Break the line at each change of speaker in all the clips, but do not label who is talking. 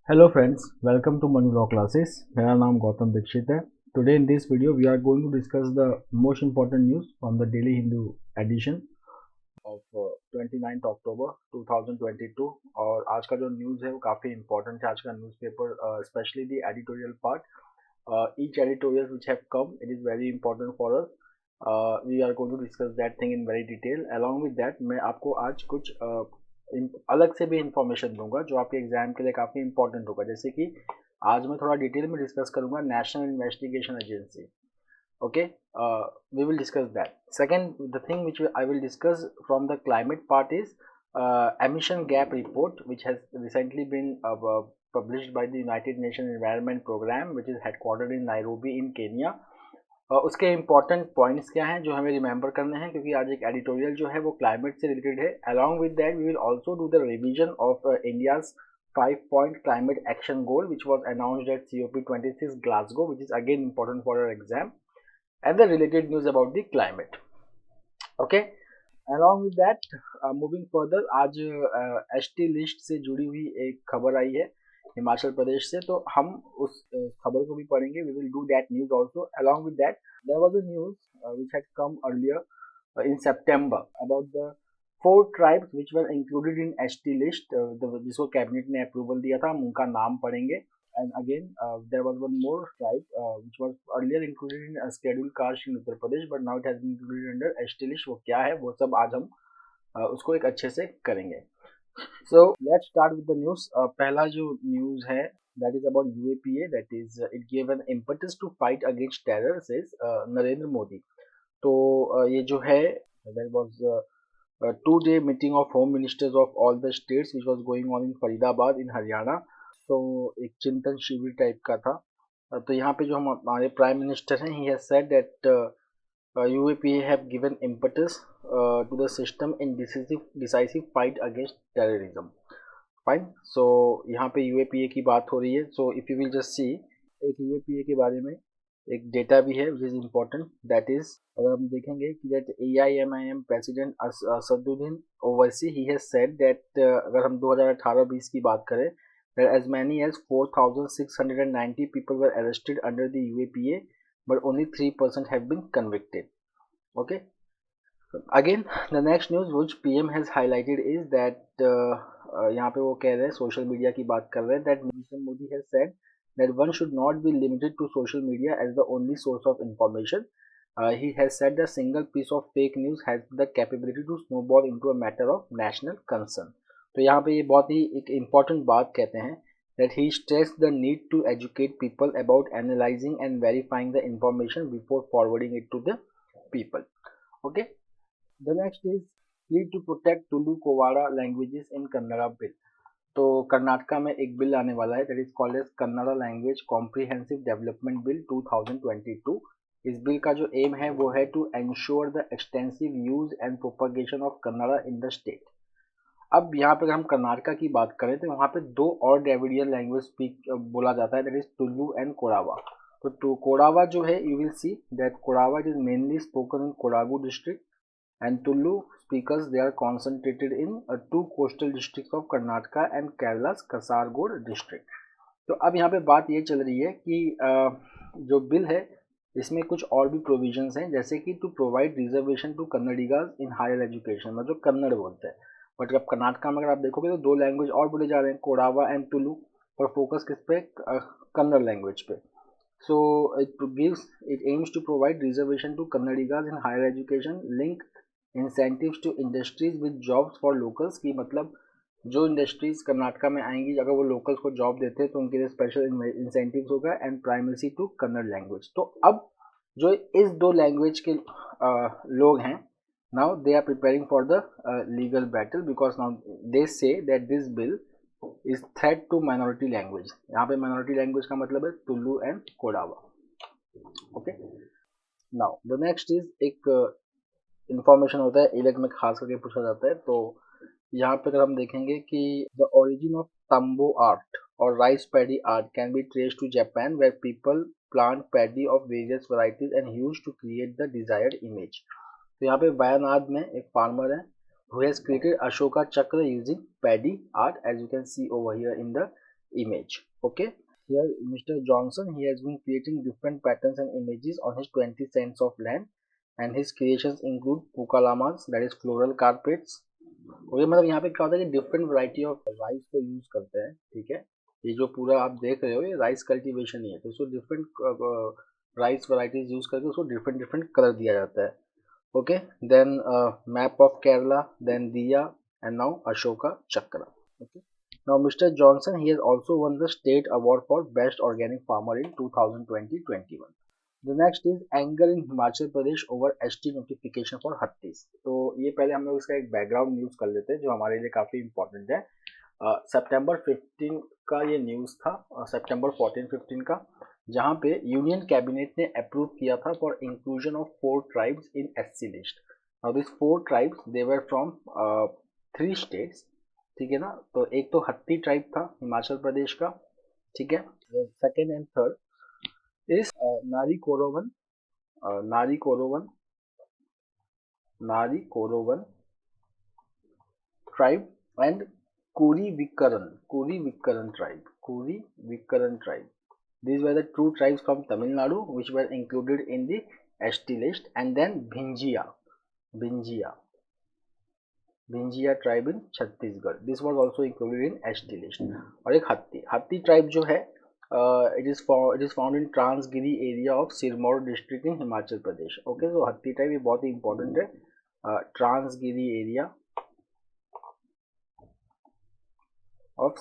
Hello friends, welcome to Manu Law Classes. मेरा नाम गौतम दीक्षित है. Today in this video we are going to discuss the most important news from the Daily Hindu edition of 29th October 2022. और आज का जो news है वो काफ़ी important है. आज का newspaper especially the editorial part. Each editorial which have come, it is very important for us. We are going to discuss that thing in very detail. Along with that, मैं आपको आज कुछ अलग से भी इंफॉर्मेशन दूंगा जो आपके एग्जाम के लिए काफ़ी इंपॉर्टेंट होगा. जैसे कि आज मैं थोड़ा डिटेल में डिस्कस करूंगा national investigation agency. Okay, we will discuss that. Second, the thing which I will discuss from the climate part is emission gap report, which has recently been published by the United Nations Environment Program, which is headquartered in Nairobi in Kenya. उसके important points क्या हैं जो हमें remember करने हैं, क्योंकि आज एक एडिटोरियल जो है वो क्लाइमेट से रिलेटेड है. Along with that we will also do the revision of India's 5-point climate action goal which was announced at COP26 Glasgow, which is again important for our exam, and the related news about the climate. Okay, along with that, moving further, आज ST list से जुड़ी हुई एक खबर आई है हिमाचल प्रदेश से, तो हम उस खबर को भी पढ़ेंगे. We will do that news also. Along with that there was a news which had come earlier in September about the 4 tribes which were included in ST list, जिसको कैबिनेट ने अप्रूवल दिया था. हम उनका नाम पढ़ेंगे. And again, there was one more tribe which was earlier included in a scheduled caste in Uttar Pradesh, but now it has been included under ST list. वो क्या है वो सब आज हम उसको एक अच्छे से करेंगे. So let's start with the news. पहला जो news है that is about UAPA, that is it gave an impetus to fight against terror, says Narendra Modi. तो ये जो है there was a 2-day meeting of home ministers of all the states which was going on in Faridabad in Haryana. तो एक चिंतन शिविर type का था. तो यहाँ पे जो हमारे प्राइम मिनिस्टर हैं, he has said that UAPA have given impetus to the system in decisive fight against terrorism. Fine. So यहाँ पे UAPA की बात हो रही है. So if you will just see, एक UAPA के बारे में एक डेटा भी है which is important. That is, अगर हम देखेंगे कि that AIMIM President Asaduddin Owaisi, he has said that अगर हम 2018-20 की बात करें, that as many as 4,690 people were arrested under the UAPA, but only 3% have been convicted. Okay. Again, the next news which PM has highlighted is that यहाँ पे वो कह रहे हैं, सोशल मीडिया की बात कर रहे हैं, that Mr. Modi has said that one should not be limited to social media as the only source of information. He has said that a single piece of fake news has the capability to snowball into a matter of national concern. तो यहाँ पे ये बहुत ही एक important बात कहते हैं, that he stressed the need to educate people about analyzing and verifying the information before forwarding it to the people. Okay. The next is need to protect Tulu Kovada languages in Kannada bill. तो कर्नाटका में एक bill आने वाला है, that is called as Kannada language comprehensive development bill 2022. इस bill का जो aim है वो है to ensure the extensive use and propagation of Kannada in the state. अब यहाँ पे हम कर्नाटका की बात करें तो वहाँ पे 2 और ड्राविडियन लैंग्वेज स्पीक बोला जाता है, that is Tullu and Kodava. तो कोडावा जो है, you will see that Kodava is mainly spoken in Kodagu district, and Tulu speakers they are concentrated in 2 coastal districts of Karnataka and Kerala's Kasaragod district. तो अब यहाँ पे बात ये चल रही है कि जो बिल है इसमें कुछ और भी प्रोविजंस हैं, जैसे कि to provide reservation to Kannadigas in higher education, मतलब कन्नड़ बोलते हैं. बट अब कर्नाटका में अगर आप देखोगे तो 2 लैंग्वेज और बोले जा रहे हैं, कोडावा एंड टुलू, और फोकस किस पे, कन्नड़ लैंग्वेज पे. So it aims to provide reservation to Kannadigas in higher education, link incentives to industries with jobs for locals, की मतलब जो इंडस्ट्रीज कर्नाटका में आएंगी अगर वो लोकल्स को जॉब देते हैं तो उनके लिए स्पेशल इंसेंटिव्स होगा, and primacy to Kannada language. तो अब जो इस 2 लैंग्वेज के लोग हैं, now they are preparing for the legal battle because now they say that this bill is threat to minority language. यहाँ पे माइनॉरिटी लैंग्वेज का मतलब है Tulu and Kodava. Okay. Now the next is एक इंफॉर्मेशन होता है इलेक्ट में खास करके पूछा जाता है. तो यहाँ पे अगर हम देखेंगे कि the origin of tanbo art और rice paddy art can be traced to Japan, where people plant paddy of various varieties and use to create the desired image. तो यहाँ पे वायनाड में एक फार्मर है who has created Ashoka Chakra using paddy art, as you can see over here in the image. Okay, here Mr. Johnson, he has been creating different patterns and images on his 20 cents of land, and his creations include puka llamas, that is floral carpets. Okay, मतलब यहाँ पे क्या होता है कि different variety of rice को use करते हैं, ठीक है। ये जो पूरा आप देख रहे हो ये राइस कल्टीवेशन ही है, तो इसको डिफरेंट राइस वैरायटीज यूज करके उसको डिफरेंट डिफरेंट कलर दिया जाता है। Okay, then map of Kerala, then diya, and now Ashoka Chakra. Okay, now Mr. Johnson, he has also won the state award for best organic farmer in 2020-21. The next is anger in Himachal Pradesh over ST notification for Hattis. तो ये पहले हम लोग इसका एक background news कर लेते हैं जो हमारे लिए काफी इंपॉर्टेंट है। सितंबर 15 का ये न्यूज था, सितंबर 14-15 का, जहाँ पे यूनियन कैबिनेट ने अप्रूव किया था for inclusion of 4 tribes in SC list. Now this 4 tribes they were from 3 states, ठीक है ना। तो एक तो हत्ती ट्राइब था हिमाचल प्रदेश का, ठीक है। सेकेंड एंड थर्ड इज नारी कोरोवन, नारी कोरोवन, नारी कोरोवन ट्राइब, एंड कुरी विकरन ट्राइब, कुरी विकरन tribe. These were the 2 tribes from Tamil Nadu which were included in the ST list, and then Bhinjia tribe in Chhattisgarh. This was also included in ST list. और एक हत्ती tribe जो है, it is found in Transgiri area of Sirmaur district in Himachal Pradesh. Okay, so हत्ती tribe ये बहुत ही important है, Transgiri area of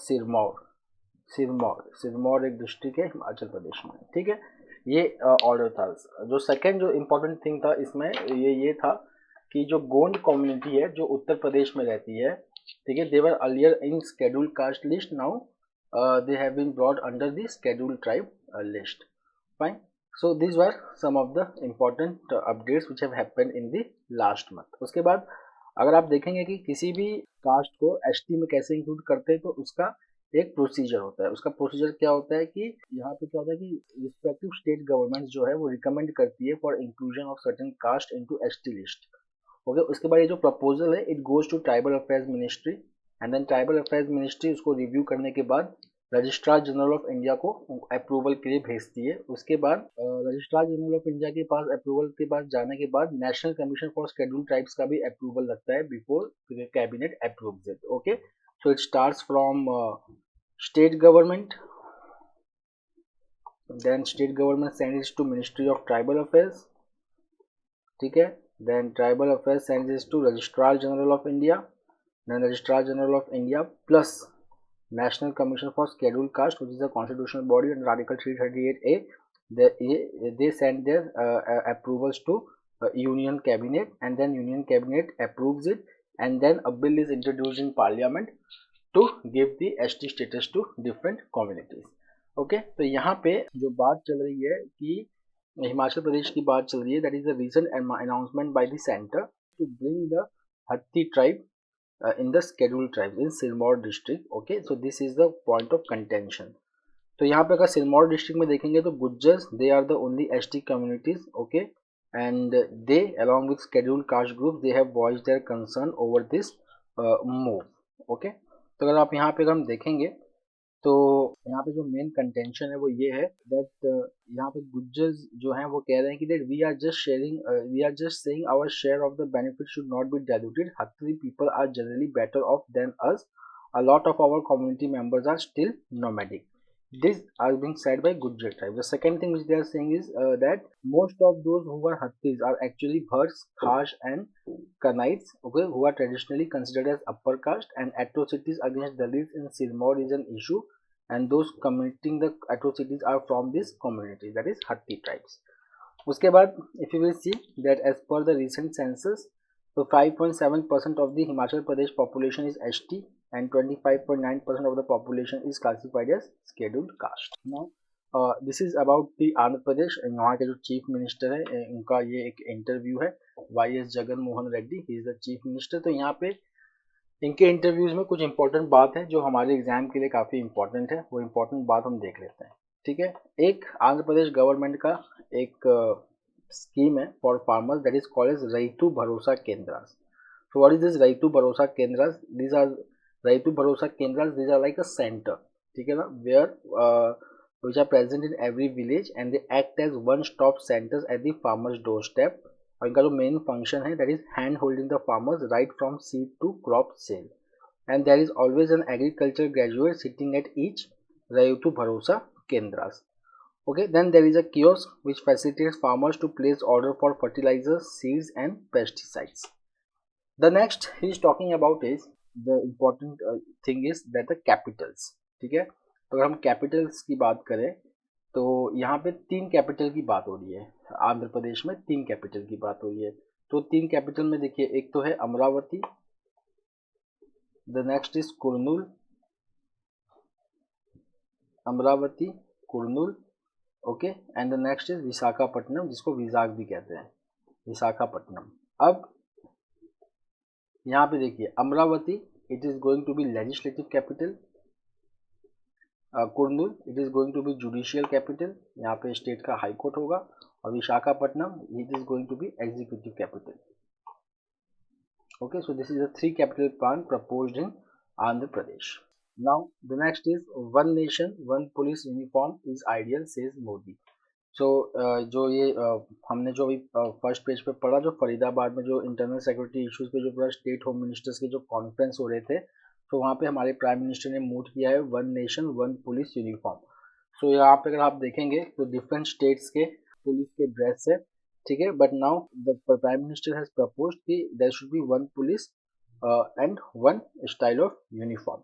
Sirmaur एक डिस्ट्रिक्ट है हिमाचल प्रदेश में, ठीक है। ये ऑर्डर था। जो सेकंड जो इम्पोर्टेंट थिंग था इसमें ये था कि जो गोंड कम्युनिटी है जो उत्तर प्रदेश में रहती है, ठीक है, they were earlier in scheduled caste list, now they have been brought under the scheduled tribe list. Fine, so this were some of the important updates which have happened in the last month. उसके बाद अगर आप देखेंगे कि किसी भी cast को ST में कैसे इंक्लूड करते हैं, तो उसका एक प्रोसीजर होता है। उसका प्रोसीजर क्या होता है कि यहाँ पे क्या होता है कि रिस्पेक्टिव स्टेट गवर्नमेंट जो है वो रिकमेंड करती है for inclusion of certain caste into ST list. Okay, उसके बाद ये जो प्रपोजल है it goes to tribal affairs ministry, and then tribal affairs ministry उसको रिव्यू करने के बाद रजिस्ट्रार जनरल ऑफ इंडिया को अप्रूवल के लिए भेजती है। उसके बाद रजिस्ट्रार जनरल ऑफ इंडिया के पास अप्रूवल के बाद जाने के बाद national commission for scheduled tribes का भी अप्रूवल लगता है before cabinet approves it. Okay, so it starts from state government, then state government sends it to Ministry of Tribal Affairs, ठीक है, then Tribal Affairs sends it to Registrar General of India, then Registrar General of India plus National Commission for Scheduled Caste, which is a constitutional body under Article 338A, they send their approvals to Union Cabinet, and then Union Cabinet approves it, and then a bill is introduced in Parliament to give the ST status to different communities. Okay, तो यहाँ पे जो बात चल रही है कि हिमाचल प्रदेश की बात चल रही है, that is the reason announcement by the centre to bring the Hatti tribe in the scheduled tribes in Sirmaur district. Okay, so this is the point of contention. तो यहाँ पे अगर सिरमौर डिस्ट्रिक्ट में देखेंगे तो Gujjars they are the only ST communities, okay, and they along with scheduled caste group they have voiced their concern over this move। Okay, तो अगर आप यहाँ पे हम देखेंगे तो यहाँ पे जो मेन कंटेंशन है वो ये है दैट यहाँ पे गुज्जर्स जो हैं वो कह रहे हैं कि that we are just saying our share of the benefit should not be diluted, Hatti people are generally better off than us, a lot of our community members are still nomadic. This are being said by Gujjar tribe. The second thing which they are saying is that most of those who are Hattis are actually Bhars, Khash and Kanaites, okay, who are traditionally considered as upper caste, and atrocities against Dalits in Sirmaur is an issue, and those committing the atrocities are from this community, that is Hatti tribes. उसके बाद if you will see that as per the recent census, so 5.7% of the Himachal Pradesh population is ST, and 25.9% of the population is classified as scheduled caste. Now this is about the Andhra Pradesh. यहाँ के जो chief minister है उनका ये एक interview है, YS Jagan Mohan Reddy, he is the chief minister. तो यहाँ पे इनके इंटरव्यूज में कुछ इंपॉर्टेंट बात है जो हमारे एग्जाम के लिए काफ़ी इंपॉर्टेंट है, वो इंपॉर्टेंट बात हम देख लेते हैं, ठीक है। एक आंध्र प्रदेश गवर्नमेंट का एक स्कीम है for farmers that is called as Rythu Bharosa Kendras. So what is this Raitu Bharosa Kendras? These are Raitu Bharosa Kendras, these are like a center, ठीक है ना, where which are present in every village and they act as one stop centers at the farmer's doorstep. और इनका जो main function है that is hand holding the farmers right from seed to crop sale, and there is always an agriculture graduate sitting at each Rayutu Bharosa Kendras. Okay, then there is a kiosk which facilitates farmers to place order for fertilizers, seeds and pesticides. The next he is talking about is the important thing is that the capitals. ठीक है, तो अगर हम Capitals की बात करें तो यहाँ पे 3 कैपिटल की बात हो रही है। आंध्र प्रदेश में 3 कैपिटल की बात हो रही है। तो 3 कैपिटल में देखिए, एक तो है Amravati, the next is Kurnool, Amravati, Kurnool, okay, and the next is Visakhapatnam, जिसको विजाग भी कहते हैं, विशाखापट्टनम। अब यहाँ पे देखिए, Amaravati it is going to be legislative capital, Kurnool it is going to be judicial capital, यहाँ पे स्टेट का हाई कोर्ट होगा, और Visakhapatnam it is going to be executive capital. Okay, so this is the 3 capital plan proposed in Andhra Pradesh. Now the next is one nation one police uniform is ideal says Modi. So जो ये हमने जो अभी first page पे पढ़ा, जो फरीदाबाद में जो इंटरनल सिक्योरिटी इश्यूज पे जो पूरा स्टेट होम मिनिस्टर्स के जो कॉन्फ्रेंस हो रहे थे, तो वहाँ पे हमारे प्राइम मिनिस्टर ने मूव किया है one nation one police uniform. So यहाँ पे अगर आप देखेंगे तो डिफरेंट स्टेट्स के पुलिस के ड्रेस है, ठीक है, but now the prime minister has proposed कि there should be one police and one style of uniform.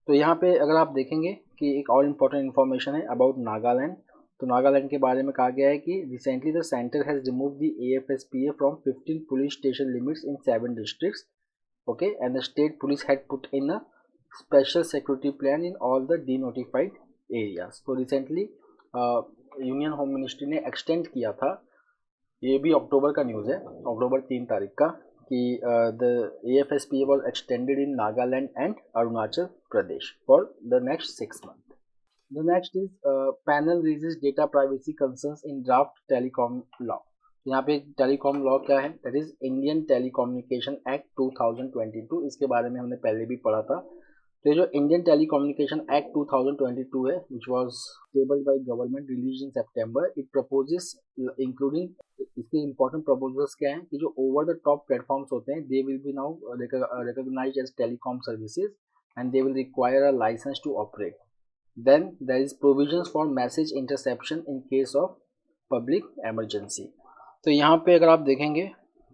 तो यहाँ पे अगर आप देखेंगे कि एक और इम्पोर्टेंट इन्फॉर्मेशन है अबाउट नागालैंड। तो नागालैंड के बारे में कहा गया है कि recently the centre has remove the AFSPA from 15 police station limits in 7 districts, okay, and the state police had put in a special security plan in all the denotified areas. तो recently union home ministry ने extend किया था, ये भी अक्टूबर का news है, अक्टूबर 3 तारीख का, कि the AFSPA was extended in Nagaland and Arunachal Pradesh for the next 6 months. The next is panel raises data privacy concerns in draft telecom law. यहाँ पे टेलीकॉम लॉ क्या है, that is Indian telecommunication act 2022। इसके बारे में हमने पहले भी पढ़ा था। तो ये जो इंडियन टेलीकम्युनिकेशन एक्ट 2022 है, which was tabled by government, release in September, it proposes including, इसके इंपॉर्टेंट प्रपोजल्स क्या हैं कि जो ओवर द टॉप प्लेटफॉर्म्स होते हैं, they will be now recognised as telecom services and they will require a licence to operate. Then there is provisions for message interception in case of public emergency. तो यहाँ पे अगर आप देखेंगे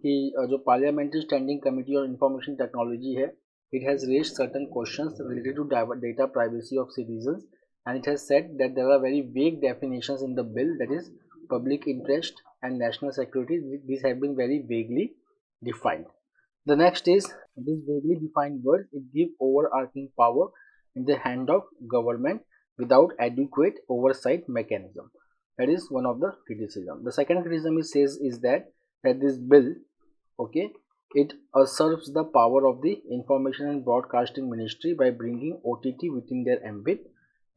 कि जो parliamentary standing committee on information technology है, it has raised certain questions related to data privacy of citizens and it has said that there are very vague definitions in the bill, that is public interest and national security, this have been very vaguely defined. The next is this vaguely defined word it give overarching power in the hand of government without adequate oversight mechanism. That is one of the criticism. The second criticism is that this bill, okay, it usurps the power of the Information and Broadcasting Ministry by bringing OTT within their ambit.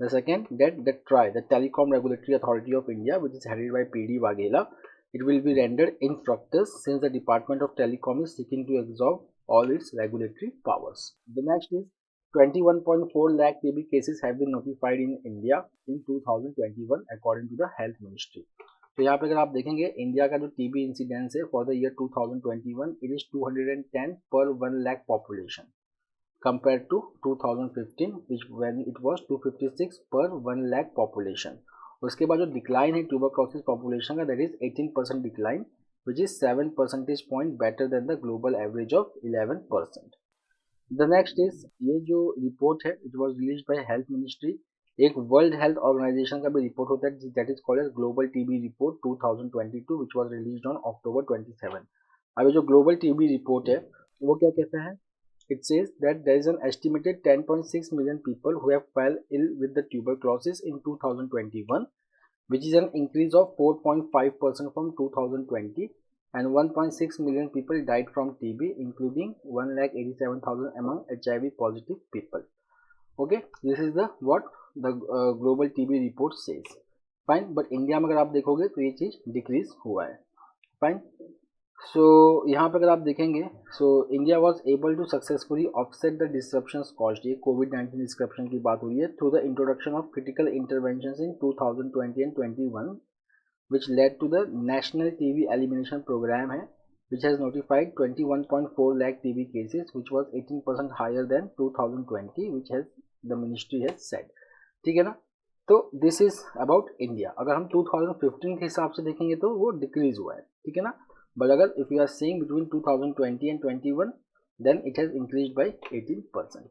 The second, that the Telecom Regulatory Authority of India, which is headed by PD Waghela, it will be rendered infructuous since the Department of Telecom is seeking to absorb all its regulatory powers. The next is 21.4 lakh TB cases have been notified in India in 2021 according to the Health Ministry. तो यहाँ पे अगर आप देखेंगे, India का जो TB incidence है for the year 2021, it is 210 per 1 lakh population compare to 2015 when it was 256 per 1 lakh population. उसके बाद जो डिक्लाइन है ट्यूबरक्लोसिस पॉपुलेशन का, that is 18% decline, which is 7 percentage point better than the global average of 11%। The next is, ये जो report है it was released by health ministry. एक world health organization का भी रिपोर्ट होता है, that is called as global TB report 2022 which was released on October 27। अब जो ग्लोबल टीबी रिपोर्ट है वो क्या कहता है, it says that there is an estimated 10.6 million people who have fell ill with the tuberculosis in 2021, which is an increase of 4.5% from 2020, and 1.6 million people died from TB, including 1,87,000 among HIV positive people. Okay, this is the what the global TB report says. Fine, but India में अगर आप देखोगे तो ये चीज decrease हुआ है। Fine, सो यहाँ पे अगर आप देखेंगे, so India was able to successfully offset the disruptions caused, ये कोविड-19 डिसरप्शन की बात हो रही है, through the introduction of critical interventions in 2020 and 21 which led to the national TB elimination program है, which has notified 21.4 lakh TB cases, which was 18% higher than 2020, which has the ministry has said. ठीक है ना? तो this is about India. अगर हम 2015 के हिसाब से देखेंगे तो वो डिक्रीज हुआ है, ठीक है ना. बट अगर if you are seeing between 2020 and 21, then it has increase by 18%.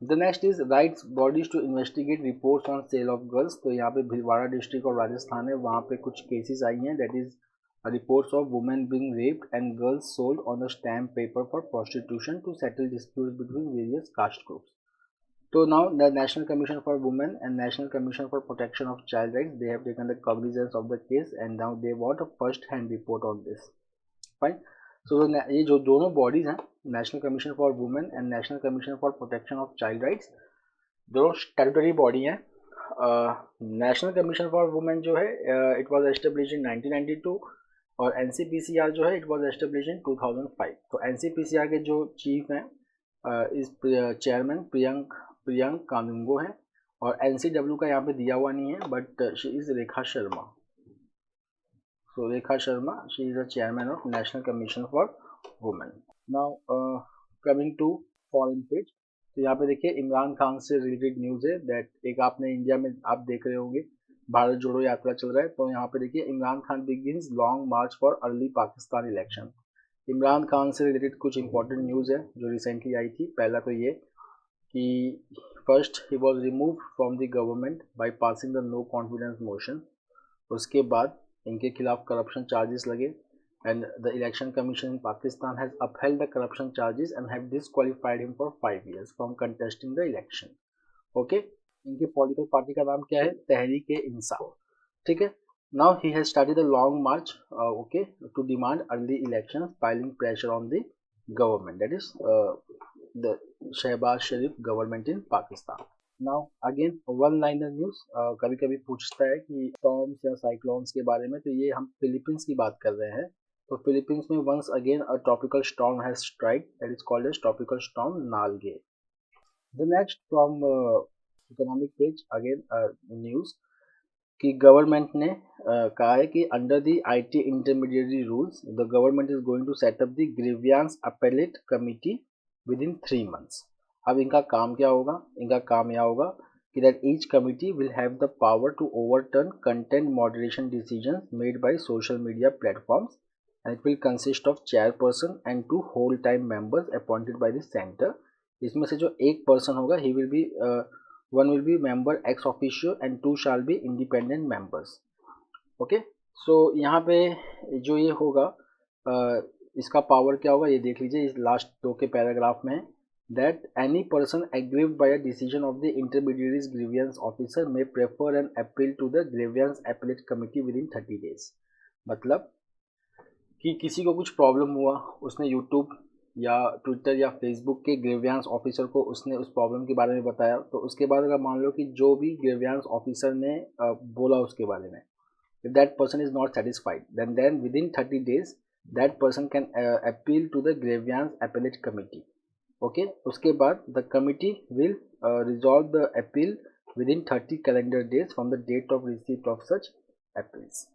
The next is rights bodies to investigate reports on sale of girls. तो यहाँ पे भिलवाड़ा डिस्ट्रिक्ट और राजस्थान है, वहाँ पे कुछ केसेस आई हैं, that is reports of women being raped and girls sold on a stamp paper for prostitution to settle disputes between various caste groups. So now the National Commission for Women and National Commission for Protection of Child Rights, they have taken the cognizance of the case and now they want a first-hand report on this. Fine. So ये जो दोनों bodies हैं, National Commission for Women and National Commission for Protection of Child Rights, दोनों statutory body हैं. National Commission for Women जो है, it was established in 1992 और NCPCR जो है, it was established in 2005. तो NCPCR के जो चीफ हैं इस चेयरमैन प्रियंक कानूंगो है, और एनसीडब्ल्यू का यहाँ पे दिया हुआ नहीं है, but she is Rekha Sharma. So Rekha Sharma, she is the chairman of national commission for women. Now coming to foreign page, तो यहाँ पे देखिए इमरान खान से रिलेटेड न्यूज़ है, दैट एक आपने इंडिया में आप देख रहे होंगे भारत जोड़ो यात्रा चल रहा है, तो यहाँ पे देखिए Imran Khan begins long March for early Pakistan election. Imran Khan से रिलेटेड कुछ इंपॉर्टेंट न्यूज़ है जो रिसेंटली आई थी. पहला तो ये कि first he was remove from the government by passing the no confidence motion. उसके बाद इनके खिलाफ करप्शन चार्जेस लगे and the election commission in Pakistan has upheld the corruption charges and have disqualified him for 5 years from contesting the election. Okay, इनकी political party का नाम क्या है? तहरीक-ए-इंसाफ. ठीक है. Now he has started a long march, okay, to demand early elections, piling pressure on the government, that is the Shehbaz Sharif government in Pakistan. Now again one-liner news, कभी कभी पूछता है कि storms या cyclones के बारे में, तो ये हम फिलीपींस की बात कर रहे हैं. तो फिलीपींस में once again a tropical storm has struck, that is called as tropical storm Nalgae. The next from economic page, again news कि गवर्नमेंट ने कहा है कि under the IT intermediary rules the government is going to set up the grievance appellate committee within 3 months. अब इनका काम क्या होगा? इनका काम यह होगा कि that each committee will have the power to overturn content moderation decisions made by social media platforms and it will consist of chairperson and 2 whole time members appointed by the centre. इसमें से जो एक person होगा, he will be one will be member ex officio and 2 shall be independent members. Okay, so यहाँ पे जो ये होगा इसका पावर क्या होगा ये देख लीजिए, इस लास्ट 2 के पैराग्राफ में, that any person aggrieved by a decision of the intermediaries grievance officer may prefer an appeal to the grievance appellate committee within 30 days. मतलब कि किसी को कुछ प्रॉब्लम हुआ, उसने यूट्यूब या ट्विटर या फेसबुक के ग्रीवियंस ऑफिसर को उसने उस प्रॉब्लम के बारे में बताया, तो उसके बाद अगर मान लो कि जो भी ग्रीवियंस ऑफिसर ने बोला उसके बारे में, if that person is not satisfied, then within 30 days that person can appeal to the grievance appellate committee. Okay, उसके बाद the committee will resolve the appeal within 30 calendar days from the date of receipt of such appeals.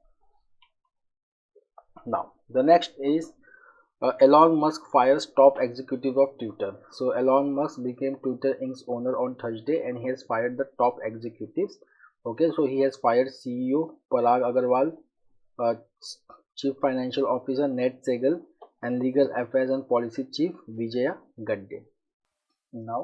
Now the next is Elon Musk fires top executive of Twitter. So Elon Musk became Twitter Inc.'s owner on Thursday and he has fired the top executives. Okay, so he has fired CEO Parag Agrawal, Chief Financial Officer Ned Segal, and Legal Affairs and Policy Chief Vijaya Gadde. Now,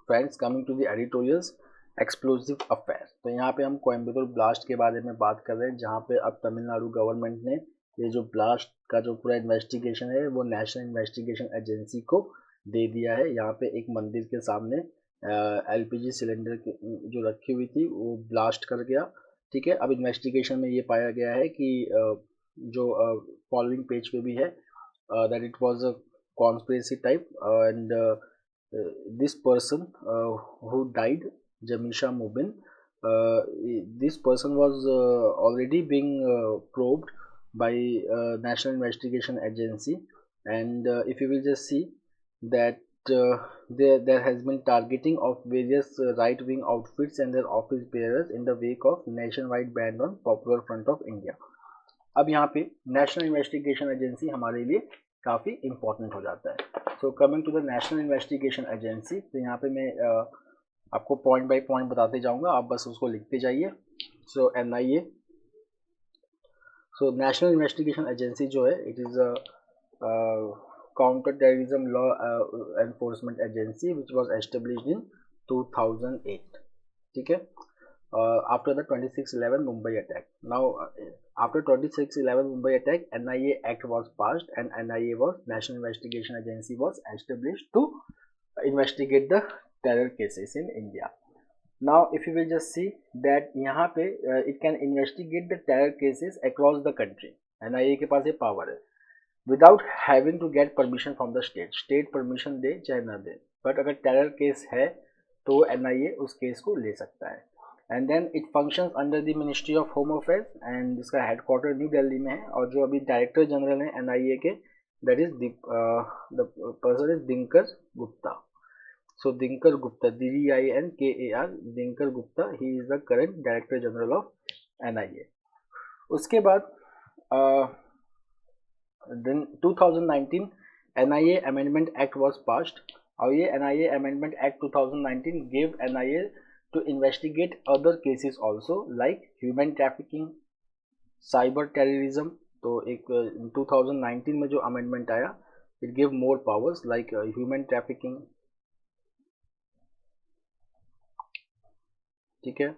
friends, coming to the editorials, explosive affair. तो यहाँ पे हम Coimbatore blast के बारे में बात कर रहे हैं, जहाँ पे अब तमिलनाडु गवर्नमेंट ने ये जो ब्लास्ट का जो पूरा इन्वेस्टिगेशन है वो नेशनल इन्वेस्टिगेशन एजेंसी को दे दिया है. यहाँ पे एक मंदिर के सामने एलपीजी सिलेंडर जो रखी हुई थी वो ब्लास्ट कर गया. ठीक है. अब इन्वेस्टिगेशन में ये पाया गया है कि जो फॉलोइंग पेज पे भी है, that it was a conspiracy type and this person who died, Jamisha Mubin, this person was already being probed by National Investigation Agency, and if you will just see that there has been targeting of various right-wing outfits and their office bearers in the wake of nationwide ban on Popular Front of India. अब यहाँ पे national investigation agency हमारे लिए काफ़ी important हो जाता है. So coming to the national investigation agency, तो यहाँ पे मैं आपको पॉइंट बाय पॉइंट बताते जाऊँगा, आप बस उसको लिखते जाइए. सो NIA, so national investigation agency जो है, it is a counter terrorism law enforcement agency which was established in 2008. ठीक है, after the 26/11 Mumbai attack. Now, after 26/11 Mumbai attack, NIA Act was passed and NIA was National Investigation Agency was established to investigate the terror cases in India. Now, if you will just see that यहाँ पे it can investigate the terror cases across the country. NIA के पास ये power है without having to get permission from the state. State permission दे चाहे ना दे, but अगर terror case है तो NIA उस केस को ले सकता है. And then it functions under the ministry of home affairs and जिसका हेडक्वार्टर न्यू दिल्ली में है. और जो अभी डायरेक्टर जनरल हैं NIA के, that is the person is Dinkar Gupta. So Dinkar Gupta, DVINKAR, Dinkar Gupta, he is the current director general of NIA. उसके बाद then 2019 NIA amendment act was passed. और ये NIA amendment act 2019 gave NIA to investigate other cases also like human trafficking, cyber terrorism. तो एक 2019 में जो amendment आया, it gave more powers like human trafficking, ठीक है,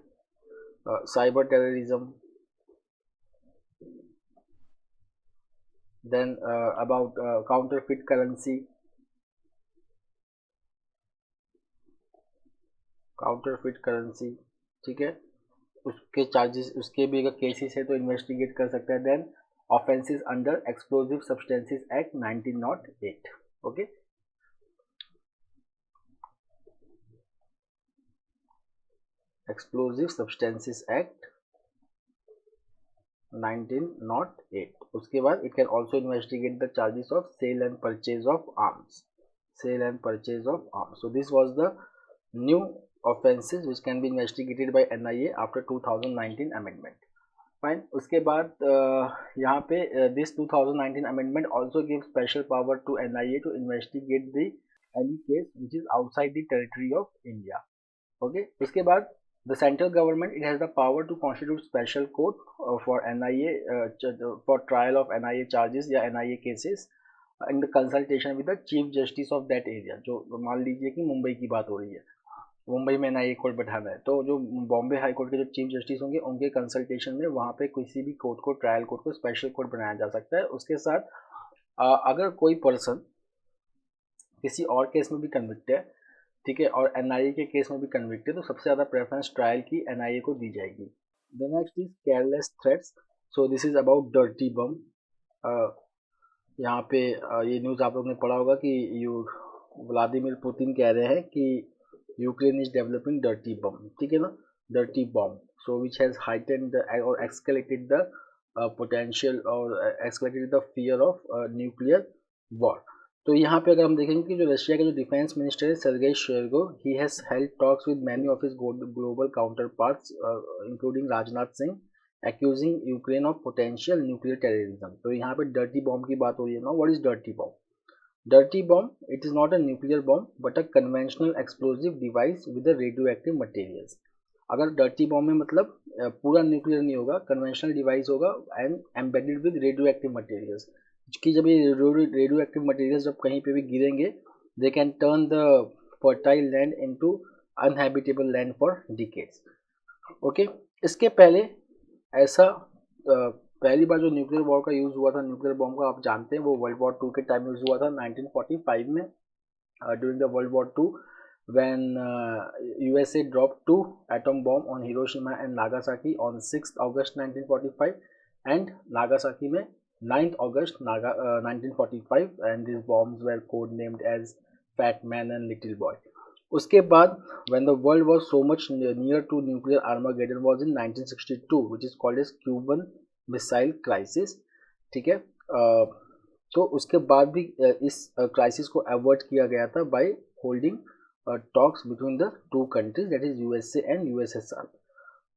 cyber terrorism, then about counterfeit currency, ठीक है, उसके चार्जेस, उसके भी अगर केसेस है तो इन्वेस्टिगेट कर सकता है. Then offences under explosive substances act 1908. Okay, explosive substances act 1908. उसके बाद it can also investigate the charges of sale and purchase of arms. So this was the new offenses which can be investigated by NIA after 2019 amendment. Fine. उसके बाद यहाँ पे this 2019 amendment also gives special power to NIA to investigate the any case which is outside the territory of India. Okay. उसके बाद the central government, it has the power to constitute special court for NIA for trial of NIA charges या NIA cases in the consultation with the chief justice of that area. जो मान लीजिए कि मुंबई की बात हो रही है, मुंबई में NIA कोर्ट बैठाना है, तो जो बॉम्बे हाई कोर्ट के जो चीफ जस्टिस होंगे उनके कंसल्टेशन में वहाँ पे किसी भी कोर्ट को, ट्रायल कोर्ट को स्पेशल कोर्ट बनाया जा सकता है. उसके साथ अगर कोई पर्सन किसी और केस में भी कन्विक्ट है, ठीक है, और NIA के केस में भी कन्विक्ट है, तो सबसे ज़्यादा प्रेफरेंस ट्रायल की NIA को दी जाएगी. The next is careless threats. So this is about dirty bomb. यहाँ पे ये न्यूज़ आप लोग ने पढ़ा होगा कि व्लादिमीर पुतिन कह रहे हैं कि Ukraine is developing dirty bomb. ठीक है ना, dirty bomb. So which has heightened और एक्सकेलेटेड द पोटेंशियल और escalated the fear of nuclear war. तो यहाँ पे अगर हम देखेंगे कि जो रशिया के जो डिफेंस मिनिस्टर है Sergei Shoigu, he has held talks with many of his global counterparts including Rajnath Singh, accusing Ukraine of potential nuclear terrorism. तो यहाँ पे dirty bomb की बात हो रही है ना. What is dirty bomb? Dirty bomb, it is not a nuclear bomb but a conventional explosive device with a radioactive materials. अगर dirty bomb में मतलब पूरा न्यूक्लियर नहीं होगा, कन्वेंशनल डिवाइस होगा and embedded with radio materials. कि जब ये रेडियो मटेरियल्स जब कहीं पे भी गिरेंगे, they can turn the fertile land into uninhabitable land for decades. Okay, इसके पहले ऐसा पहली बार जो न्यूक्लियर वॉर का यूज़ हुआ था, न्यूक्लियर बॉम्ब का, आप जानते हैं वो वर्ल्ड वॉर 2 के टाइम यूज़ हुआ था 1945 में, during the world war 2 when USA dropped 2 atom bomb on Hiroshima and Nagasaki on 6th August 1945 and Nagasaki में 9th August 1945 and these bombs were codenamed as Fat Man and Little Boy. उसके बाद when the world was so much near to nuclear Armageddon was in 1962 which is called as Cuban Missile Crisis. ठीक है। तो उसके बाद भी इस crisis को अवॉइड किया गया था by holding talks between the two countries, that is USA and USSR.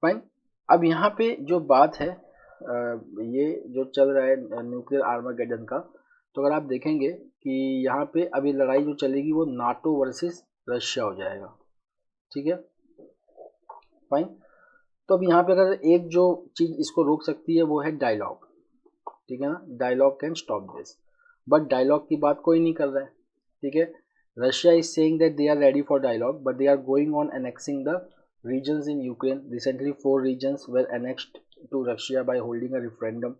Fine. अब यहाँ पे जो बात है ये जो चल रहा है न्यूक्लियर आर्मागेडन का, तो अगर आप देखेंगे कि यहाँ पे अभी लड़ाई जो चलेगी वो नाटो वर्सेस रशिया हो जाएगा, ठीक है। फाइन। तो अब यहाँ पे अगर एक जो चीज इसको रोक सकती है वो है डायलॉग, ठीक है ना। Dialogue can stop this, but dialogue की बात कोई नहीं कर रहा है, ठीक है। Russia is saying that they are ready for dialogue, but they are going on annexing the regions in Ukraine. Recently 4 regions were annexed to Russia by holding a referendum.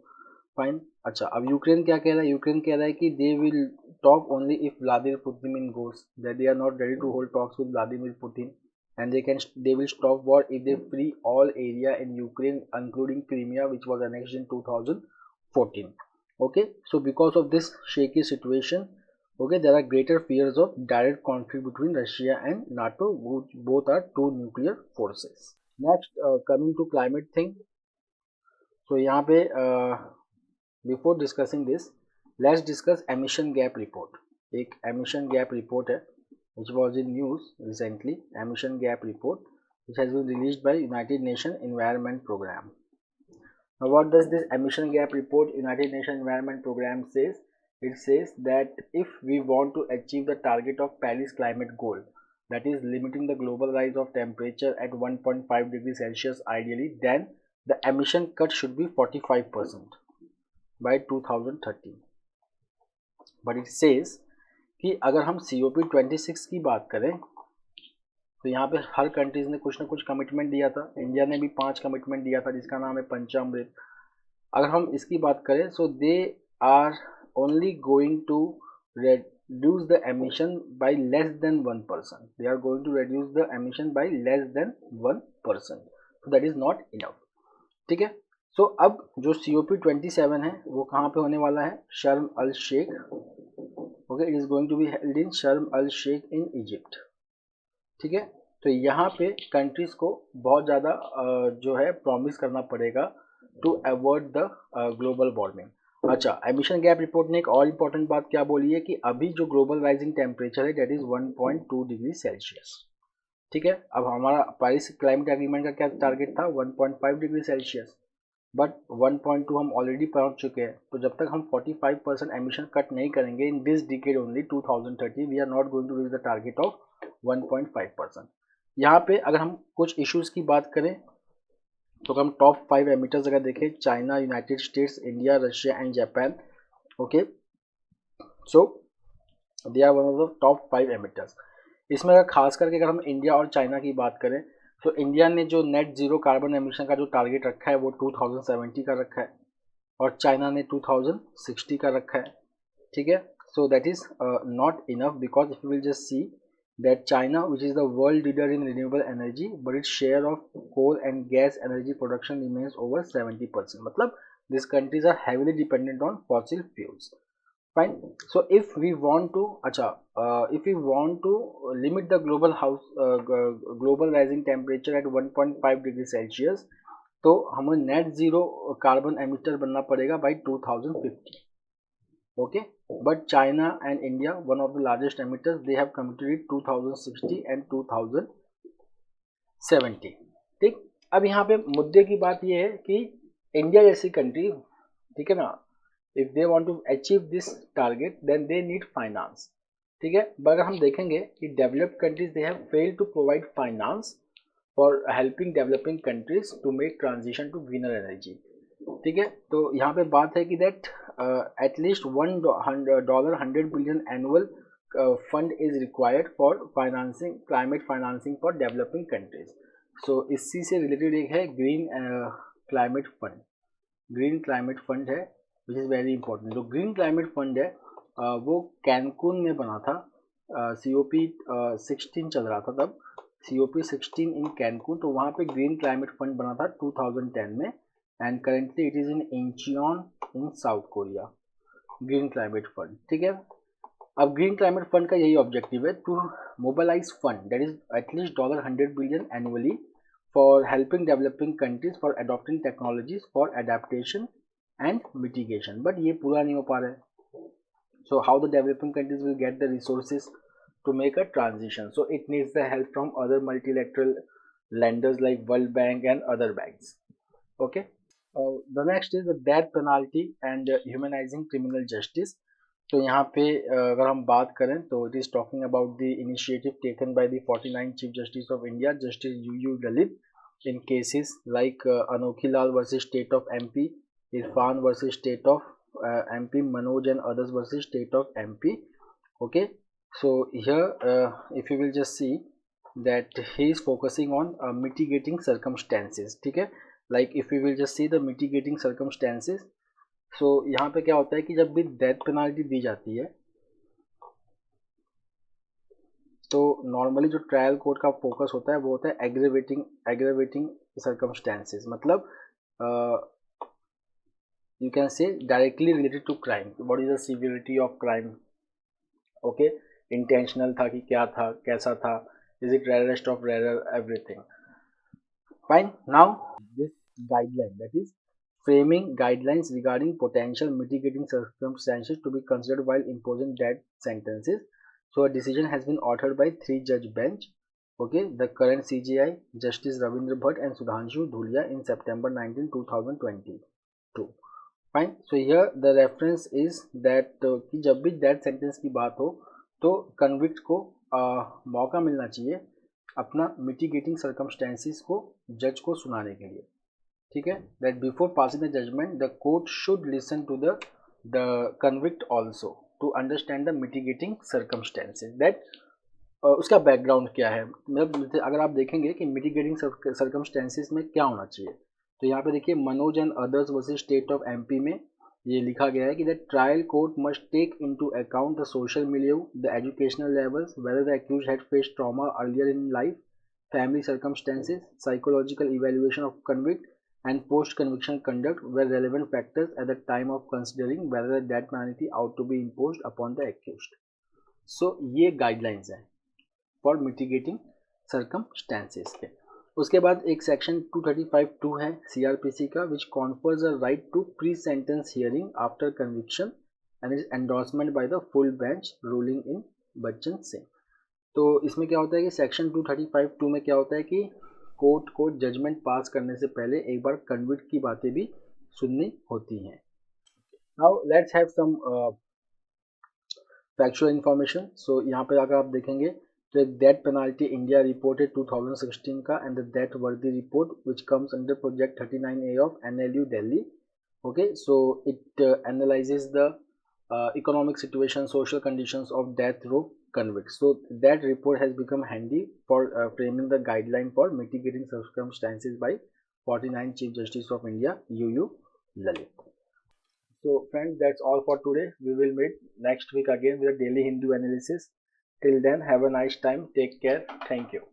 Fine. अच्छा, अब यूक्रेन क्या कह रहा है? Ukraine कह रहा है कि they will talk only if Vladimir Putin goes, that they are not ready to hold talks with Vladimir Putin, and they will stop war if they free all area in Ukraine including Crimea which was annexed in 2014. Okay, so because of this shaky situation, okay, there are greater fears of direct conflict between Russia and NATO, which both are two nuclear forces. Next, coming to climate thing. So यहाँ पे before discussing this, let's discuss emission gap report. एक emission gap report है, which was in news recently. Emission gap report, which has been released by United Nations Environment Program. Now, what does this emission gap report, United Nations Environment Program says? It says that if we want to achieve the target of Paris climate goal, that is limiting the global rise of temperature at 1.5 degrees Celsius ideally, then the emission cut should be 45% by 2030. But it says कि अगर हम COP26 की बात करें तो यहाँ पे हर countries ने कुछ ना कुछ कमिटमेंट दिया था। इंडिया ने भी 5 कमिटमेंट दिया था जिसका नाम है पंचामृत। अगर हम इसकी बात करें so they are only going to reduce the emission by less than 1%. They are going to reduce the emission by less than 1%. So that is not enough. ठीक है। सो अब जो COP27 है वो कहाँ पे होने वाला है? Sharm el Sheikh. Okay, it is going to be held in Sharm el Sheikh in Egypt, ठीक है। तो यहाँ पे कंट्रीज को बहुत ज़्यादा जो है प्रॉमिस करना पड़ेगा to avoid the global warming. अच्छा, एमिशन गैप रिपोर्ट ने एक और इम्पोर्टेंट बात क्या बोली है कि अभी जो ग्लोबल राइजिंग टेम्परेचर है दैट इज 1.2 डिग्री सेल्सियस, ठीक है। अब हमारा पेरिस क्लाइमेट एग्रीमेंट का क्या टारगेट था? 1.5 डिग्री सेल्सियस, बट 1.2 हम ऑलरेडी पहुंच चुके हैं। तो जब तक हम 45% एमिशन कट नहीं करेंगे in this decade only 2030, we are not going to reach the target of 1.5%। यहाँ पे अगर हम कुछ इश्यूज की बात करें तो हम टॉप 5 एमिटर्स अगर देखें, China, United States, India, Russia and Japan. Okay, so they are one of the top 5 emitters. इसमें अगर खास करके अगर हम इंडिया और चाइना की बात करें तो इंडिया ने जो नेट जीरो कार्बन एमिशन का जो टारगेट रखा है वो 2070 का रखा है और चाइना ने 2060 का रखा है, ठीक है। So that is not enough because if you will just see that China, which is the world leader in renewable energy, but its share of coal and gas energy production remains over 70%. मतलब these countries are heavily dependent on fossil fuels. Fine. So if we want to, if we want to limit the global rising temperature at 1.5 degree Celsius, तो हमें net zero carbon emitter बनना पड़ेगा by 2050. Okay, but China and India, one of the largest emitters, they have committed 2060 and 2070. ठीक। अब यहाँ पे मुद्दे की बात ये है कि इंडिया जैसी कंट्री, ठीक है ना, if they want to achieve this target then they need finance, ठीक है। बट अगर हम देखेंगे कि developed countries they have failed to provide finance for helping developing countries to make transition to greener energy, ठीक है। तो यहाँ पे बात है कि that at least $100 billion annual fund is required for financing climate financing for developing countries. So इसी से रिलेटेड एक है green climate fund. Green climate fund है विच इज़ वेरी इंपॉर्टेंट। जो ग्रीन क्लाइमेट फंड है वो कैनकून में बना था। COP16 चल रहा था तब, COP16 इन कैनकून। तो वहाँ पे ग्रीन क्लाइमेट फंड बना था 2010 में and currently it is in Incheon in South Korea, green climate fund, ठीक है। अब ग्रीन क्लाइमेट फंड का यही ऑब्जेक्टिव है to mobilise fund that is at least $100 billion annually for helping developing countries for adopting technologies for adaptation and mitigation, but ये पूरा नहीं हो पा रहा है. So how the developing countries will get the resources to make a transition? So it needs the help from other multilateral lenders like World Bank and other banks. Okay. The next is the death penalty and humanizing criminal justice. तो यहाँ पे अगर हम बात करें तो it is talking about the initiative taken by the 49 Chief Justice of India, Justice U. Lalit, in cases like Anokhi Lal versus State of MP, Irfan versus State of MP, Manoj and others versus State of MP. Okay, so here if you will just see that he is focusing on mitigating circumstances. ठीक है, like if we will just see the mitigating circumstances. So यहाँ पे क्या होता है कि जब भी डेथ पेनाल्टी दी जाती है तो नॉर्मली जो ट्रायल कोर्ट का फोकस होता है वो होता है एग्रेवेटिंग सर्कमस्टेंसेस, मतलब you can say directly related to crime. What is the severity of crime. Okay, intentional था कि क्या था, कैसा था, is it rarest of rare, everything. Fine. Now this guideline, that is framing guidelines regarding potential mitigating circumstances to be considered while imposing death sentences. So a decision has been authored by 3-judge bench. Okay, the current CJI Justice Ravindra Bhatt and Sudhanshu Dhulia in September 19, 2022. Fine. So here the reference is that कि जब भी death sentence की बात हो तो convict को मौका मिलना चाहिए अपना मिटिगेटिंग सर्कमस्टेंसेस को जज को सुनाने के लिए. ठीक है, that before passing the judgement the court should listen to the convict also to understand the mitigating circumstances. That उसका बैकग्राउंड क्या है. मतलब अगर आप देखेंगे कि मिटिगेटिंग सर्कमस्टेंसेस में क्या होना चाहिए तो यहाँ पे देखिए Manoj and others versus state of MP में ये लिखा गया है कि the trial court must take into account the social milieu, the educational levels, whether the accused had faced trauma earlier in life, family circumstances, psychological evaluation of convict, and post-conviction conduct were relevant factors at the time of considering whether the death penalty ought to be imposed upon the accused. So ये guidelines हैं for mitigating circumstances के. उसके बाद एक section 235(2) है CRPC का, which confers a right to pre-sentence hearing after conviction and is endorsement by the full bench ruling in Bachchan Singh. तो इसमें क्या होता है कि सेक्शन 235(2) में क्या होता है कि कोर्ट को जजमेंट पास करने से पहले एक बार कन्विक्ट की बातें भी सुननी होती हैं. Now let's have some factual information. So यहाँ पे अगर आप देखेंगे तो एक डेथ पेनाल्टी इंडिया रिपोर्टेड 2016 का एंड द डेथ वर्दी report which comes under project 39A of NLU Delhi. Okay, so it analyses the economic situation, social conditions of death row convicts. So that report has become handy for framing the guideline for mitigating circumstances by 49 Chief Justice of India, UU Lalit. So friends, that's all for today. We will meet next week again with a daily Hindu analysis. Till then, have a nice time. Take care. Thank you.